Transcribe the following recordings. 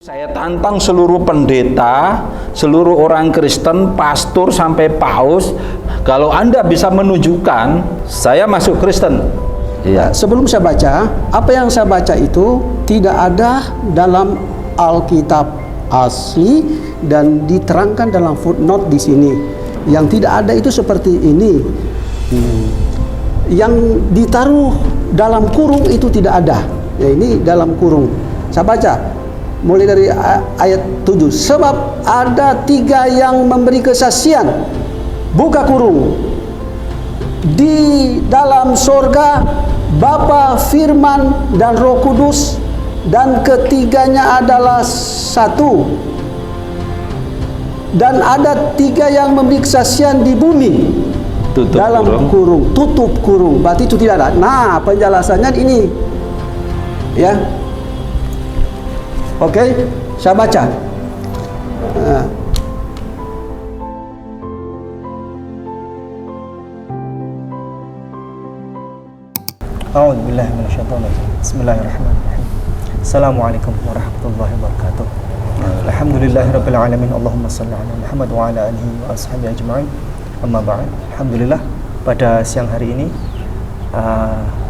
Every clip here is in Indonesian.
Saya tantang seluruh pendeta, seluruh orang Kristen, pastor sampai paus, kalau Anda bisa menunjukkan saya masuk Kristen. Ya, sebelum saya baca, apa yang saya baca itu tidak ada dalam Alkitab asli dan diterangkan dalam footnote di sini. Yang tidak ada itu seperti ini. Yang ditaruh dalam kurung itu tidak ada. Ya, ini dalam kurung. Saya baca mulai dari ayat 7. Sebab ada 3 yang memberi kesaksian, buka kurung, di dalam sorga, Bapa, Firman, dan Roh Kudus, dan ketiganya adalah satu. Dan ada 3 yang memberi kesaksian di bumi, Tutup dalam kurung, tutup kurung. Berarti itu tidak ada. Nah, penjelasannya ini, ya. Oke, saya baca. A'udzubillahi minasyaitonirrajim. Bismillahirrahmanirrahim. Assalamualaikum warahmatullahi wabarakatuh. Alhamdulillahirabbil alamin. Allahumma shalli ala Muhammad wa ala alihi wa ashabihi ajma'in. Amma ba'd. Alhamdulillah, pada siang hari ini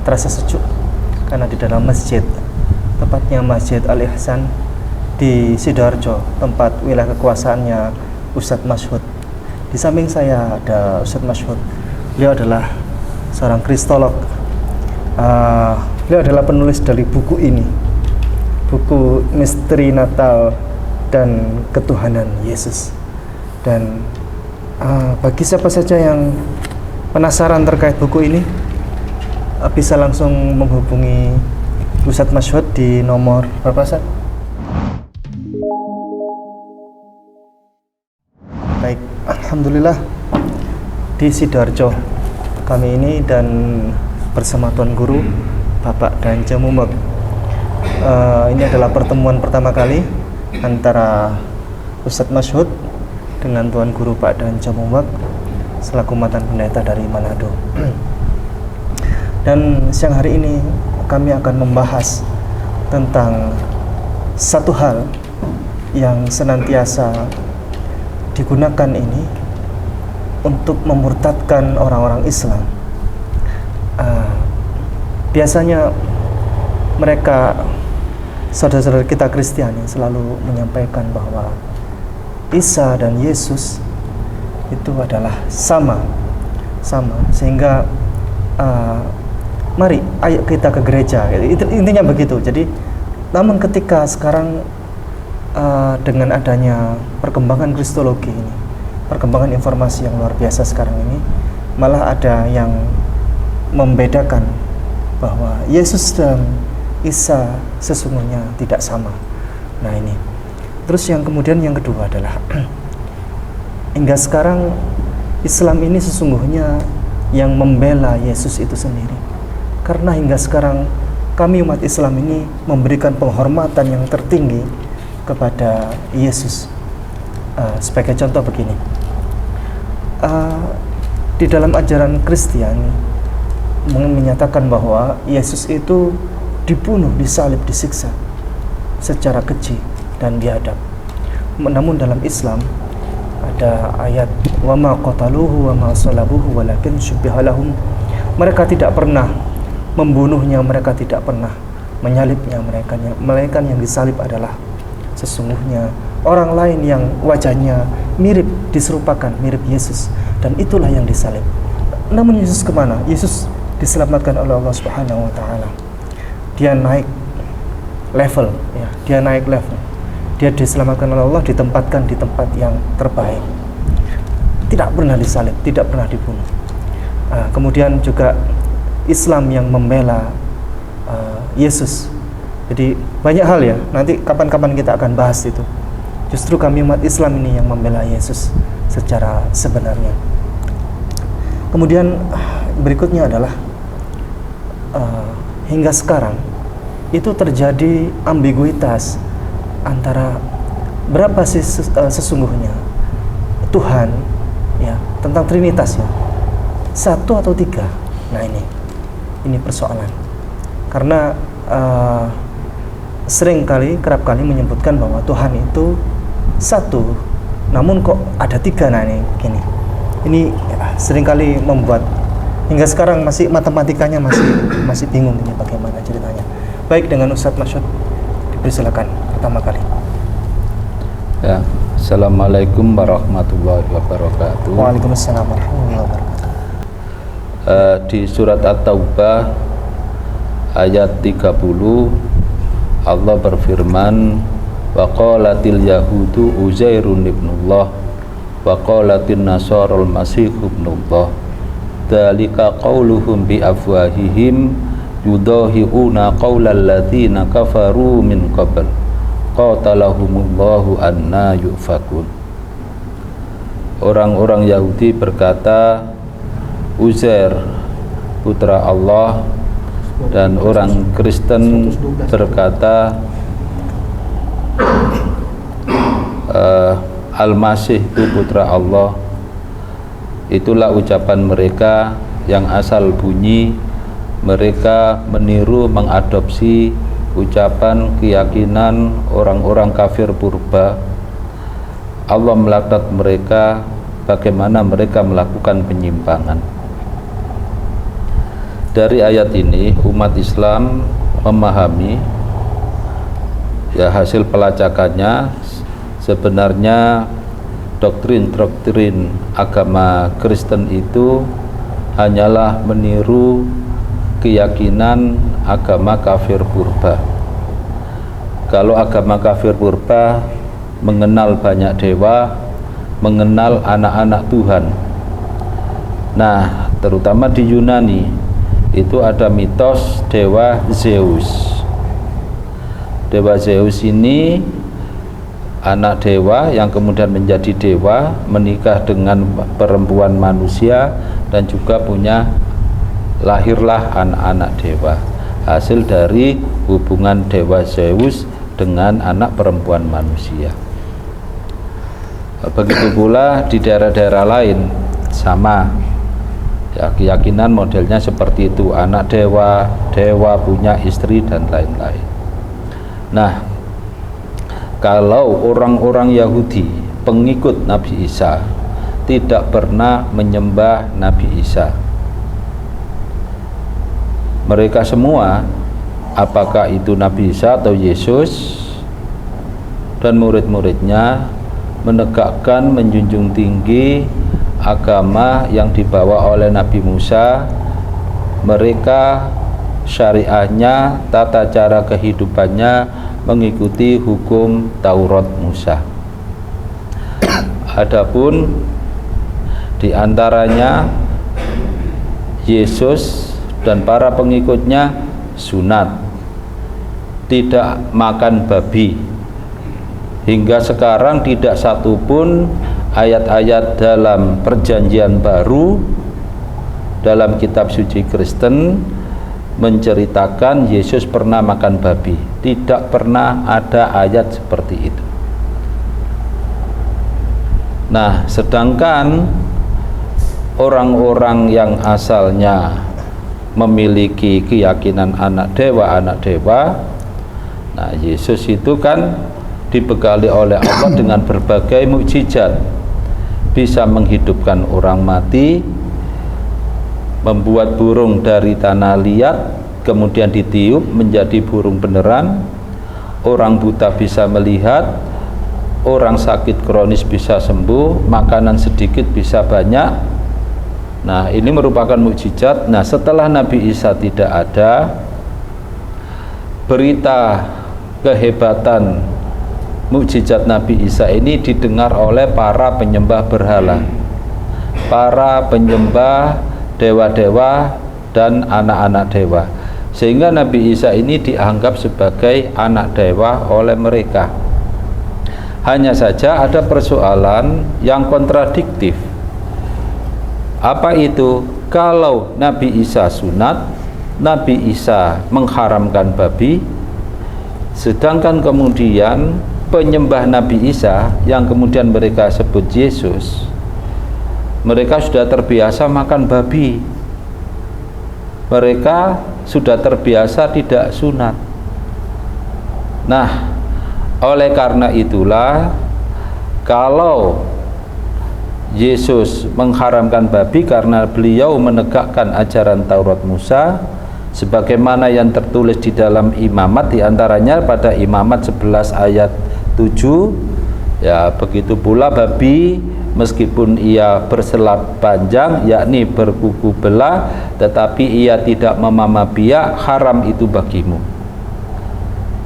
terasa sejuk karena di dalam masjid, tepatnya Masjid Al-Ihsan di Sidoarjo, tempat wilayah kekuasaannya Ustadz Masyhud. Di samping saya ada Ustadz Masyhud. Beliau adalah seorang kristolog. Beliau adalah penulis dari buku ini, buku Misteri Natal dan Ketuhanan Yesus. Dan bagi siapa saja yang penasaran terkait buku ini, bisa langsung menghubungi Ustadz Masyhud di nomor berapa, Ustadz? Baik, alhamdulillah di Sidoarjo kami ini dan bersama Tuan Guru Bapak Danja Mumek. Ini adalah pertemuan pertama kali antara Ustadz Masyhud dengan Tuan Guru Pak Danja Mumek selaku mantan pendeta dari Manado. Dan siang hari ini kami akan membahas tentang satu hal yang senantiasa digunakan ini untuk memurtadkan orang-orang Islam. Biasanya mereka, saudara-saudara kita Kristiani, selalu menyampaikan bahwa Isa dan Yesus itu adalah sama, sehingga mari ayo kita ke gereja. Intinya begitu. Jadi, namun ketika sekarang dengan adanya perkembangan kristologi ini, perkembangan informasi yang luar biasa sekarang ini, malah ada yang membedakan bahwa Yesus dan Isa sesungguhnya tidak sama. Nah ini. Terus yang kemudian yang kedua adalah hingga sekarang Islam ini sesungguhnya yang membela Yesus itu sendiri. Karena hingga sekarang kami umat Islam ini memberikan penghormatan yang tertinggi kepada Yesus. Sebagai contoh begini, di dalam ajaran Kristiani menyatakan bahwa Yesus itu dibunuh, disalib, disiksa secara keji dan biadab. Namun dalam Islam ada ayat wa ma qataluhu wa ma salabuhu walakin syubbiha lahum. Mereka tidak pernah membunuhnya, mereka tidak pernah menyalibnya, melainkan yang disalib adalah sesungguhnya orang lain yang wajahnya mirip, diserupakan mirip Yesus, dan itulah yang disalib. Namun Yesus kemana? Yesus diselamatkan oleh Allah Subhanahu wa Ta'ala. Dia naik level, ya. Dia diselamatkan oleh Allah, ditempatkan di tempat yang terbaik. Tidak pernah disalib, tidak pernah dibunuh. Kemudian juga Islam yang membela Yesus. Jadi banyak hal ya. Nanti kapan-kapan kita akan bahas itu. Justru kami umat Islam ini yang membela Yesus secara sebenarnya. Kemudian berikutnya adalah hingga sekarang itu terjadi ambiguitas antara berapa sih sesungguhnya Tuhan, ya, tentang Trinitas, ya, 1 atau 3. Nah ini persoalan karena kerap kali menyebutkan bahwa Tuhan itu satu, namun kok ada tiga. Nah ini seringkali membuat hingga sekarang masih matematikanya masih bingung ini bagaimana ceritanya. Baik, dengan Ustadz Masyud dipersilakan pertama kali. Ya, Assalamualaikum warahmatullahi wabarakatuh. Waalaikumsalam warahmatullahi wabarakatuh. Di surat At-Taubah ayat 30 Allah berfirman, wa qalatil yahudu Uzairun ibnullah wa qalatin nasarul masih ibnullah dzalika qauluhum bi afwahihim yudahiuna qaulal ladzina kafaru min qabl qatalahumullahu anna yufakun. Orang-orang Yahudi berkata Uzair putra Allah, dan orang Kristen berkata Al-Masih itu putra Allah. Itulah ucapan mereka yang asal bunyi mereka meniru mengadopsi ucapan keyakinan orang-orang kafir purba. Allah melaknat mereka bagaimana mereka melakukan penyimpangan. Dari ayat ini umat Islam memahami, ya hasil pelacakannya, sebenarnya doktrin-doktrin agama Kristen itu hanyalah meniru keyakinan agama kafir purba. Kalau agama kafir purba mengenal banyak dewa, mengenal anak-anak Tuhan. Nah, terutama di Yunani itu ada mitos dewa Zeus. Dewa Zeus ini anak dewa yang kemudian menjadi dewa, menikah dengan perempuan manusia, dan juga lahirlah anak-anak dewa, hasil dari hubungan dewa Zeus dengan anak perempuan manusia. Begitu pula di daerah-daerah lain sama, ya, keyakinan modelnya seperti itu, anak dewa punya istri dan lain-lain. Nah, kalau orang-orang Yahudi pengikut Nabi Isa tidak pernah menyembah Nabi Isa, mereka semua, apakah itu Nabi Isa atau Yesus dan murid-muridnya, menegakkan, menjunjung tinggi agama yang dibawa oleh Nabi Musa. Mereka syariahnya, tata cara kehidupannya mengikuti hukum Taurat Musa. Adapun di antaranya Yesus dan para pengikutnya sunat, tidak makan babi. Hingga sekarang tidak satupun ayat-ayat dalam perjanjian baru dalam kitab suci Kristen menceritakan Yesus pernah makan babi. Tidak pernah ada ayat seperti itu. Nah, sedangkan orang-orang yang asalnya memiliki keyakinan anak dewa, nah Yesus itu kan dibekali oleh Allah dengan berbagai mukjizat, bisa menghidupkan orang mati, membuat burung dari tanah liat kemudian ditiup menjadi burung beneran, orang buta bisa melihat, orang sakit kronis bisa sembuh, makanan sedikit bisa banyak. Nah, ini merupakan mukjizat. Nah, setelah Nabi Isa tidak ada, berita kehebatan mukjizat Nabi Isa ini didengar oleh para penyembah berhala, para penyembah dewa-dewa dan anak-anak dewa, sehingga Nabi Isa ini dianggap sebagai anak dewa oleh mereka. Hanya saja ada persoalan yang kontradiktif. Apa itu? Kalau Nabi Isa sunat, Nabi Isa mengharamkan babi, sedangkan kemudian penyembah Nabi Isa yang kemudian mereka sebut Yesus, mereka sudah terbiasa makan babi, mereka sudah terbiasa tidak sunat. Nah, oleh karena itulah kalau Yesus mengharamkan babi karena beliau menegakkan ajaran Taurat Musa sebagaimana yang tertulis di dalam Imamat, diantaranya pada Imamat 11 ayat 7, ya begitu pula babi meskipun ia berselap panjang, yakni berkuku belah, tetapi ia tidak memamah biak, haram itu bagimu.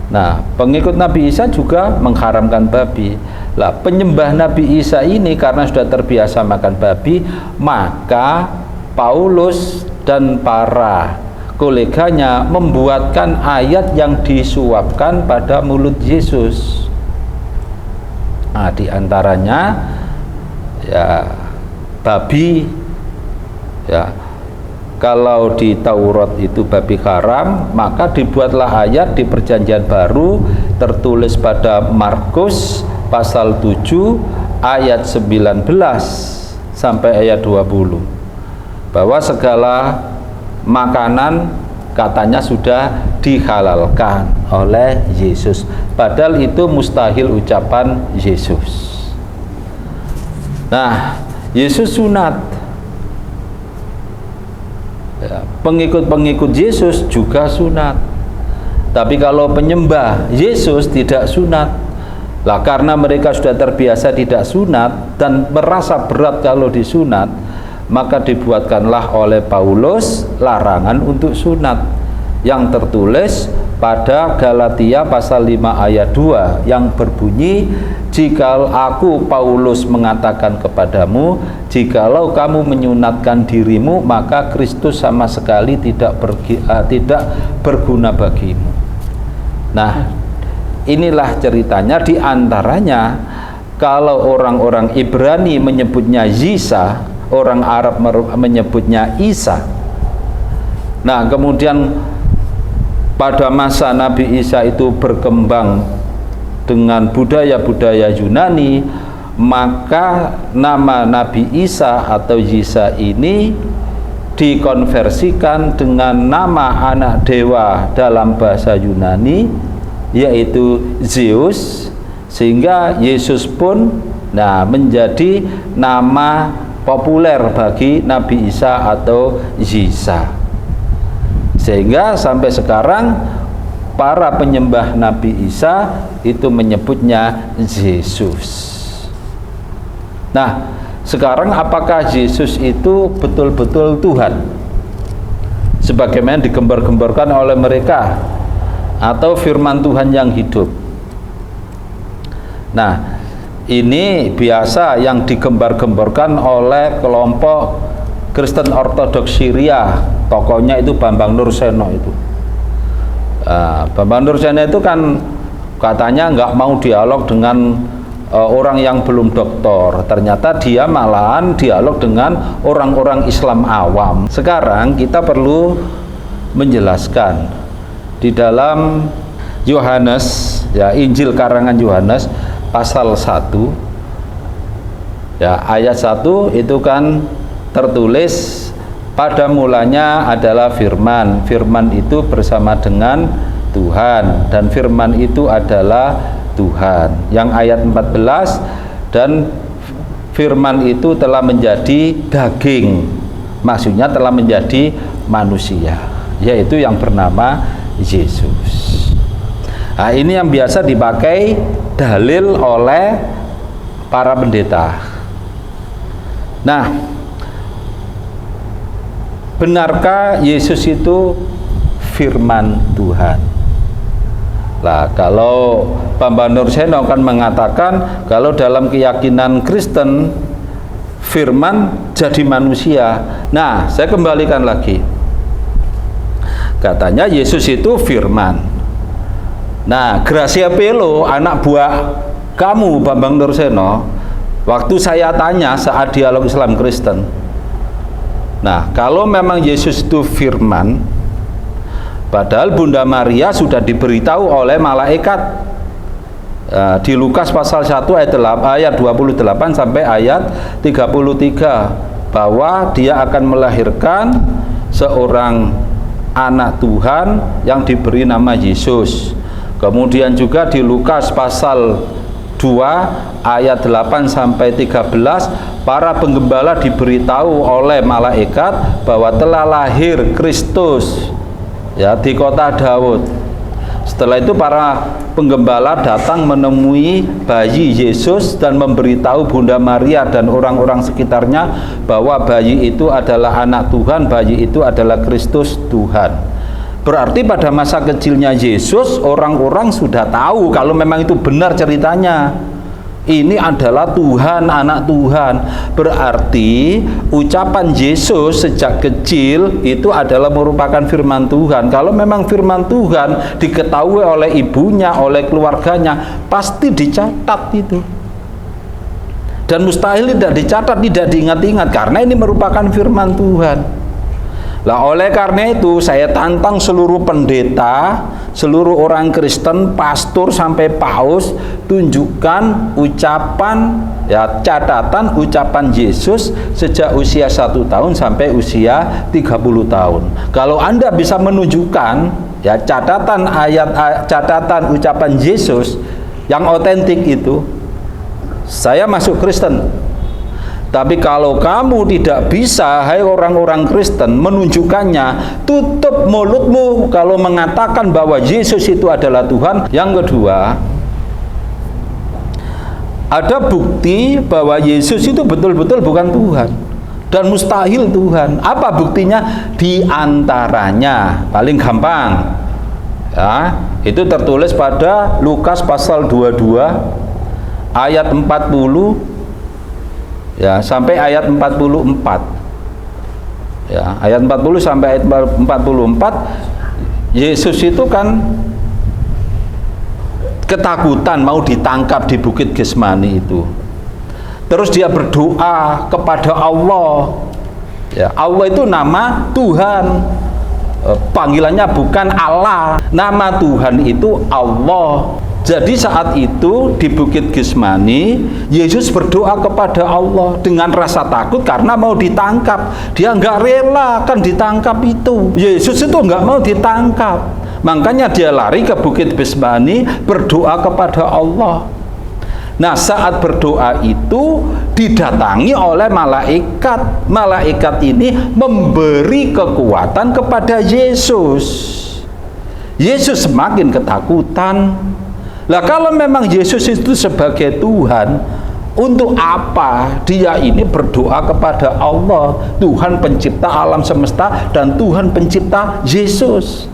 Nah, pengikut Nabi Isa juga mengharamkan babi. Lah, penyembah Nabi Isa ini karena sudah terbiasa makan babi, maka Paulus dan para koleganya membuatkan ayat yang disuapkan pada mulut Yesus. Nah, diantaranya ya babi, ya kalau di Taurat itu babi haram, maka dibuatlah ayat di Perjanjian Baru tertulis pada Markus pasal 7 ayat 19 sampai ayat 20 bahwa segala makanan katanya sudah dihalalkan oleh Yesus, padahal itu mustahil ucapan Yesus. Nah, Yesus sunat, ya, pengikut-pengikut Yesus juga sunat, tapi kalau penyembah Yesus tidak sunat. Lah, karena mereka sudah terbiasa tidak sunat dan merasa berat kalau disunat, maka dibuatkanlah oleh Paulus larangan untuk sunat yang tertulis pada Galatia pasal 5 ayat 2 yang berbunyi, jikalau aku Paulus mengatakan kepadamu, jikalau kamu menyunatkan dirimu, maka Kristus sama sekali tidak berguna bagimu. Nah, inilah ceritanya. Di antaranya kalau orang-orang Ibrani menyebutnya Yisa, orang Arab menyebutnya Isa. Nah, kemudian pada masa Nabi Isa itu berkembang dengan budaya-budaya Yunani, maka nama Nabi Isa atau Yisa ini dikonversikan dengan nama anak dewa dalam bahasa Yunani, yaitu Zeus, sehingga Yesus pun menjadi nama populer bagi Nabi Isa atau Yisa. Sehingga sampai sekarang para penyembah Nabi Isa itu menyebutnya Yesus. Nah, sekarang apakah Yesus itu betul-betul Tuhan sebagaimana digembar-gemborkan oleh mereka, atau firman Tuhan yang hidup? Nah, ini biasa yang digembar-gemborkan oleh kelompok Kristen Ortodoks Syria, tokohnya itu Bambang Nurseno itu. Bambang Nurseno itu kan katanya nggak mau dialog dengan orang yang belum doktor. Ternyata dia malahan dialog dengan orang-orang Islam awam. Sekarang kita perlu menjelaskan di dalam Yohanes, ya, Injil karangan Yohanes pasal 1, ya, ayat 1 itu kan tertulis, pada mulanya adalah firman, firman itu bersama dengan Tuhan, dan firman itu adalah Tuhan. Yang ayat 14, dan firman itu telah menjadi daging, maksudnya telah menjadi manusia, yaitu yang bernama Yesus. Nah, ini yang biasa dipakai dalil oleh para pendeta. Nah, benarkah Yesus itu firman Tuhan? Lah, kalau Bambang Nurseno kan mengatakan kalau dalam keyakinan Kristen firman jadi manusia. Nah, saya kembalikan lagi. Katanya Yesus itu firman. Nah, Gracia Pelo, anak buah kamu Bambang Nurseno, waktu saya tanya saat dialog Islam Kristen, nah, kalau memang Yesus itu firman, padahal Bunda Maria sudah diberitahu oleh malaikat di Lukas pasal 1 ayat 28 sampai ayat 33 bahwa dia akan melahirkan seorang anak Tuhan yang diberi nama Yesus. Kemudian juga di Lukas pasal 2 ayat 8 sampai 13, para penggembala diberitahu oleh malaikat bahwa telah lahir Kristus ya di kota Daud. Setelah itu para penggembala datang menemui bayi Yesus dan memberitahu Bunda Maria dan orang-orang sekitarnya bahwa bayi itu adalah anak Tuhan, bayi itu adalah Kristus Tuhan. Berarti pada masa kecilnya Yesus, orang-orang sudah tahu kalau memang itu benar ceritanya. Ini adalah Tuhan, anak Tuhan. Berarti ucapan Yesus sejak kecil itu adalah merupakan firman Tuhan. Kalau memang firman Tuhan diketahui oleh ibunya, oleh keluarganya, pasti dicatat itu. Dan mustahil tidak dicatat, tidak diingat-ingat, karena ini merupakan firman Tuhan. Lah oleh karena itu saya tantang seluruh pendeta, seluruh orang Kristen, pastor sampai paus, tunjukkan ucapan ya, catatan ucapan Yesus sejak usia 1 tahun sampai usia 30 tahun. Kalau Anda bisa menunjukkan ya catatan catatan ucapan Yesus yang otentik itu, saya masuk Kristen. Tapi kalau kamu tidak bisa, hai orang-orang Kristen, menunjukkannya, tutup mulutmu kalau mengatakan bahwa Yesus itu adalah Tuhan. Yang kedua, ada bukti bahwa Yesus itu betul-betul bukan Tuhan dan mustahil Tuhan. Apa buktinya? Di antaranya paling gampang ya, itu tertulis pada Lukas pasal 22 ayat 40 ya sampai ayat 44 ya, ayat 40 sampai ayat 44. Yesus itu kan ketakutan mau ditangkap di Bukit Getsemani itu. Terus dia berdoa kepada Allah ya, Allah itu nama Tuhan, panggilannya bukan Allah, nama Tuhan itu Allah. Jadi saat itu di Bukit Getsemani, Yesus berdoa kepada Allah dengan rasa takut karena mau ditangkap. Dia nggak rela kan ditangkap itu. Yesus itu nggak mau ditangkap. Makanya dia lari ke Bukit Getsemani berdoa kepada Allah. Nah saat berdoa itu didatangi oleh malaikat. Malaikat ini memberi kekuatan kepada Yesus. Yesus semakin ketakutan. Lah kalau memang Yesus itu sebagai Tuhan, untuk apa dia ini berdoa kepada Allah, Tuhan pencipta alam semesta dan Tuhan pencipta Yesus?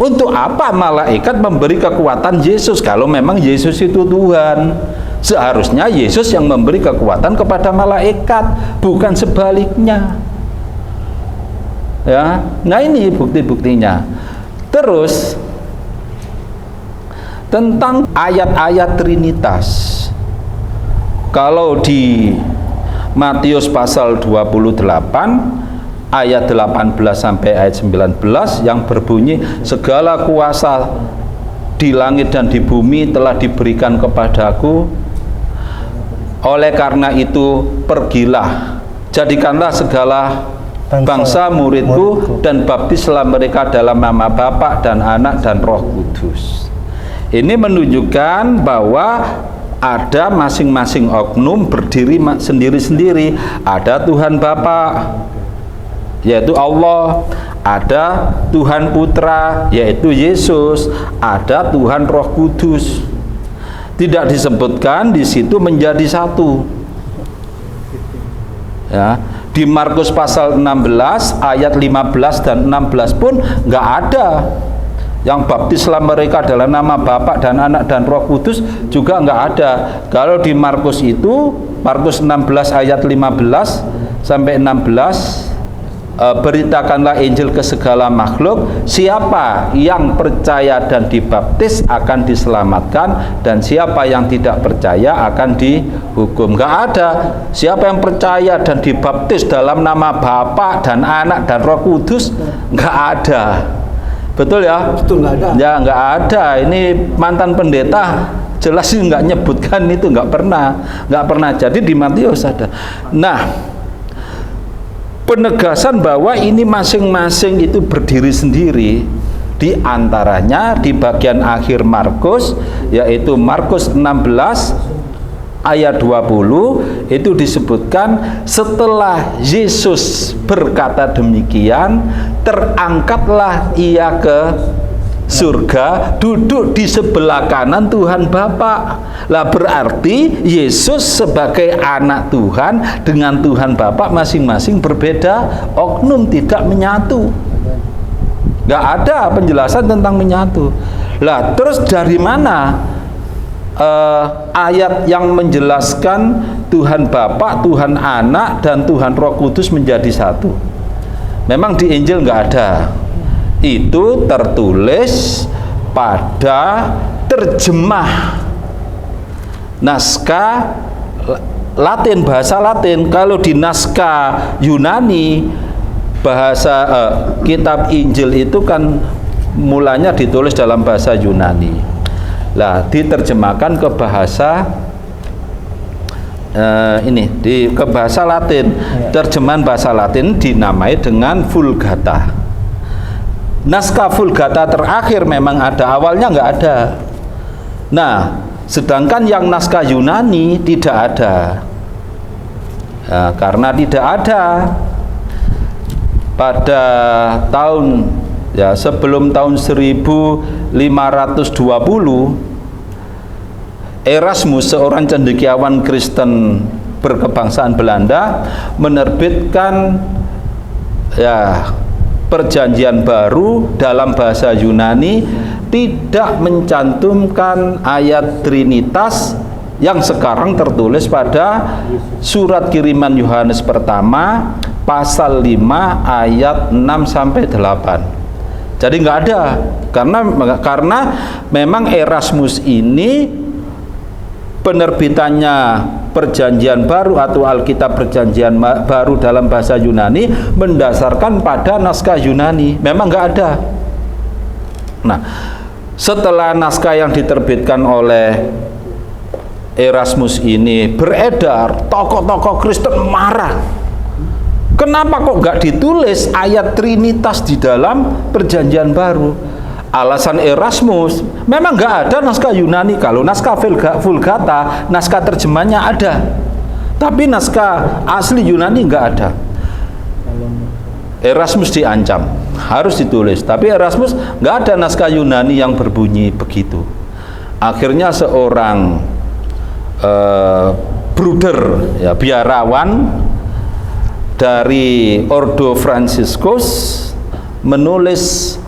Untuk apa malaikat memberi kekuatan Yesus kalau memang Yesus itu Tuhan? Seharusnya Yesus yang memberi kekuatan kepada malaikat, bukan sebaliknya. Ya, nah ini bukti-buktinya. Terus tentang ayat-ayat Trinitas, kalau di Matius pasal 28 ayat 18 sampai ayat 19 yang berbunyi, segala kuasa di langit dan di bumi telah diberikan kepadaku, oleh karena itu pergilah, jadikanlah segala bangsa muridku dan baptislah mereka dalam nama Bapa dan Anak dan Roh Kudus. Ini menunjukkan bahwa ada masing-masing oknum berdiri sendiri-sendiri. Ada Tuhan Bapa, yaitu Allah. Ada Tuhan Putra, yaitu Yesus. Ada Tuhan Roh Kudus. Tidak disebutkan di situ menjadi satu. Ya, di Markus pasal 16 ayat 15 dan 16 pun nggak ada. Yang baptislah mereka dalam nama Bapa dan Anak dan Roh Kudus juga nggak ada. Kalau di Markus itu, Markus 16 ayat 15 sampai 16, beritakanlah Injil ke segala makhluk, siapa yang percaya dan dibaptis akan diselamatkan, dan siapa yang tidak percaya akan dihukum. Nggak ada. Siapa yang percaya dan dibaptis dalam nama Bapa dan Anak dan Roh Kudus, nggak ada. Betul ya? Betul, nggak ada. Ya nggak ada. Ini mantan pendeta jelas nggak nyebutkan itu, nggak pernah. Jadi di Matius ada. Nah, penegasan bahwa ini masing-masing itu berdiri sendiri Di antaranya di bagian akhir Markus, yaitu Markus 16 ayat 20, itu disebutkan setelah Yesus berkata demikian, terangkatlah ia ke surga, duduk di sebelah kanan Tuhan Bapa. Lah berarti Yesus sebagai anak Tuhan dengan Tuhan Bapa masing-masing berbeda oknum, tidak menyatu. Nggak ada penjelasan tentang menyatu. Lah terus dari mana ayat yang menjelaskan Tuhan Bapa, Tuhan Anak, dan Tuhan Roh Kudus menjadi satu? Memang di Injil nggak ada. Itu tertulis pada terjemah naskah Latin, bahasa Latin. Kalau di naskah Yunani, bahasa kitab Injil itu kan mulanya ditulis dalam bahasa Yunani. Lah diterjemahkan ke bahasa ke bahasa Latin. Terjemahan bahasa Latin dinamai dengan Vulgata. Naskah Vulgata terakhir memang ada, awalnya nggak ada. Nah, sedangkan yang naskah Yunani tidak ada. Nah, karena tidak ada, pada tahun sebelum tahun 1520, Erasmus, seorang cendekiawan Kristen berkebangsaan Belanda, menerbitkan perjanjian baru dalam bahasa Yunani, tidak mencantumkan ayat Trinitas yang sekarang tertulis pada surat kiriman Yohanes pertama pasal 5 ayat 6-8. Jadi nggak ada, karena memang Erasmus ini penerbitannya perjanjian baru atau Alkitab perjanjian baru dalam bahasa Yunani mendasarkan pada naskah Yunani, memang nggak ada. Nah, setelah naskah yang diterbitkan oleh Erasmus ini beredar, tokoh-tokoh Kristen marah. Kenapa kok nggak ditulis ayat Trinitas di dalam perjanjian baru? Alasan Erasmus, memang nggak ada naskah Yunani. Kalau naskah Vulgata, naskah terjemahnya ada, tapi naskah asli Yunani nggak ada. Erasmus diancam, harus ditulis, tapi Erasmus nggak ada naskah Yunani yang berbunyi begitu. Akhirnya seorang bruder, biarawan dari Ordo Franciscus menulis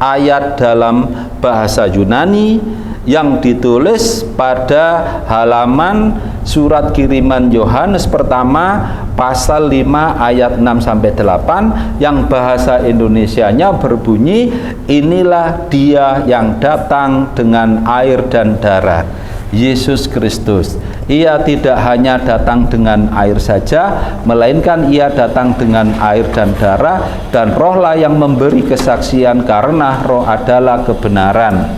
ayat dalam bahasa Yunani yang ditulis pada halaman surat kiriman Yohanes pertama pasal 5 ayat 6-8, yang bahasa Indonesianya berbunyi, inilah dia yang datang dengan air dan darah, Yesus Kristus. Ia tidak hanya datang dengan air saja, melainkan ia datang dengan air dan darah, dan rohlah yang memberi kesaksian, karena roh adalah kebenaran.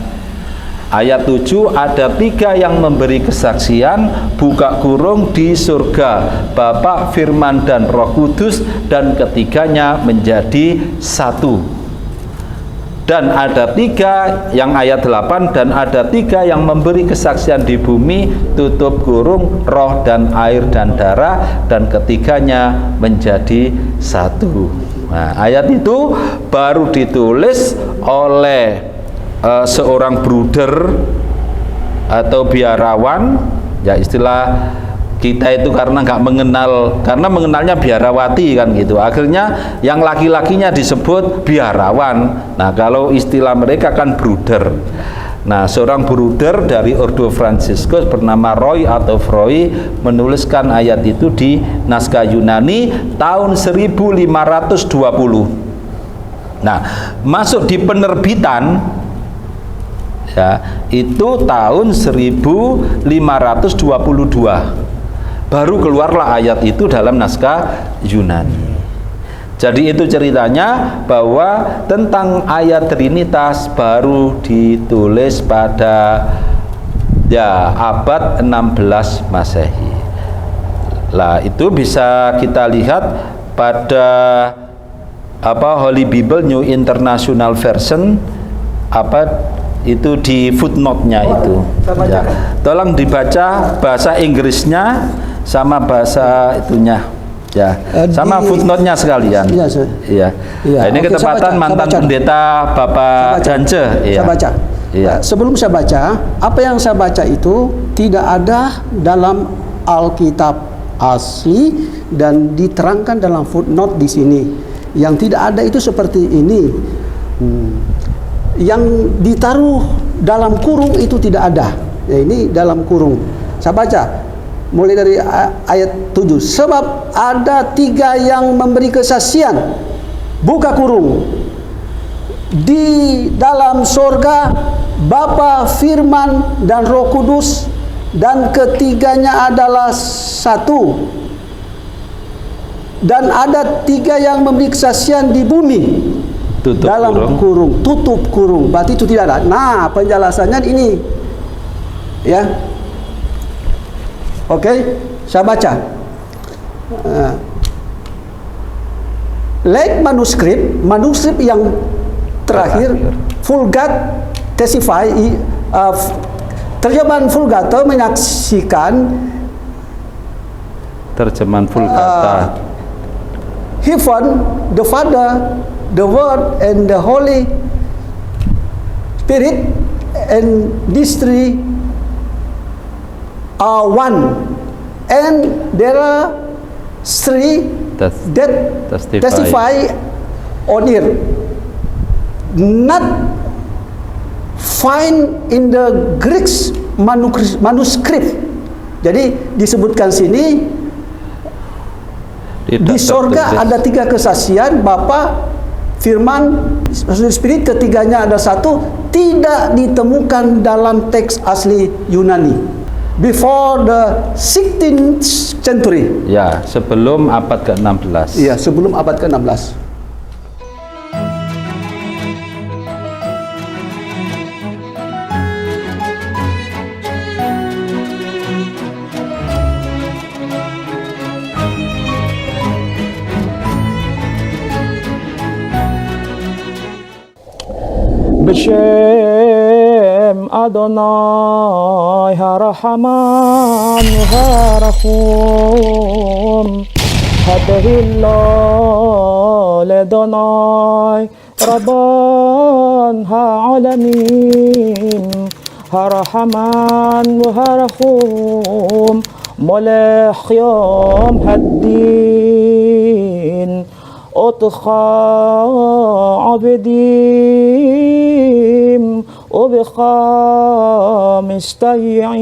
Ayat 7, ada 3 yang memberi kesaksian, buka kurung, di surga, Bapa, Firman, dan Roh Kudus, dan ketiganya menjadi satu. Dan ada 3 yang ayat 8, dan ada 3 yang memberi kesaksian di bumi, tutup kurung, roh dan air dan darah, dan ketiganya menjadi satu. Nah, ayat itu baru ditulis oleh seorang bruder atau biarawan, istilah kita itu karena nggak mengenal, karena mengenalnya biarawati kan gitu, akhirnya yang laki-lakinya disebut biarawan. Nah, kalau istilah mereka kan bruder. Nah, seorang bruder dari Ordo Franciscus bernama Roy atau Froy menuliskan ayat itu di naskah Yunani tahun 1520. Nah, masuk di penerbitan itu tahun 1522. Baru keluarlah ayat itu dalam naskah Yunani. Jadi itu ceritanya, bahwa tentang ayat Trinitas baru ditulis pada abad 16 Masehi. Lah itu bisa kita lihat pada Holy Bible New International Version apa itu di footnote-nya itu. Ya. Tolong dibaca bahasa Inggrisnya sama bahasa itunya. Ya, sama footnote-nya sekalian. Iya, iya. Nah, ini ketepatan mantan pendeta Bapak Jance. Iya. Saya baca. Iya. Sebelum saya baca, apa yang saya baca itu tidak ada dalam Alkitab asli dan diterangkan dalam footnote di sini. Yang tidak ada itu seperti ini. Yang ditaruh dalam kurung itu tidak ada. Ya, ini dalam kurung. Saya baca mulai dari ayat 7. Sebab ada 3 yang memberi kesaksian, buka kurung, di dalam sorga, Bapa, Firman, dan Roh Kudus, dan ketiganya adalah satu. Dan ada 3 yang memberi kesaksian di bumi, tutup dalam kurung, tutup kurung. Berarti itu tidak ada. Nah, penjelasannya ini, ya. Oke, saya baca. Like manuskrip yang terakhir, Vulgate testify, terjemahan Vulgate menyaksikan, terjemahan Vulgata, Heaven, the Father, the Word, and the Holy Spirit, and these 3 are one, and there are 3 that testify on earth. Not find in the Greek manuscript. Jadi disebutkan sini di sorga ada 3 kesaksian, Bapa, Firman, Spirit, ketiganya ada satu, tidak ditemukan dalam teks asli Yunani. Before the 16th century. Ya, sebelum abad ke-16. Iya, sebelum abad ke-16. B'Shem Adonai HaRahaman HaRahum Hadahillah Ledonai Rabban HaAlamin HaRahaman HaRahum Molech Yom Haddin أطخ عبديم وبخا مستيعين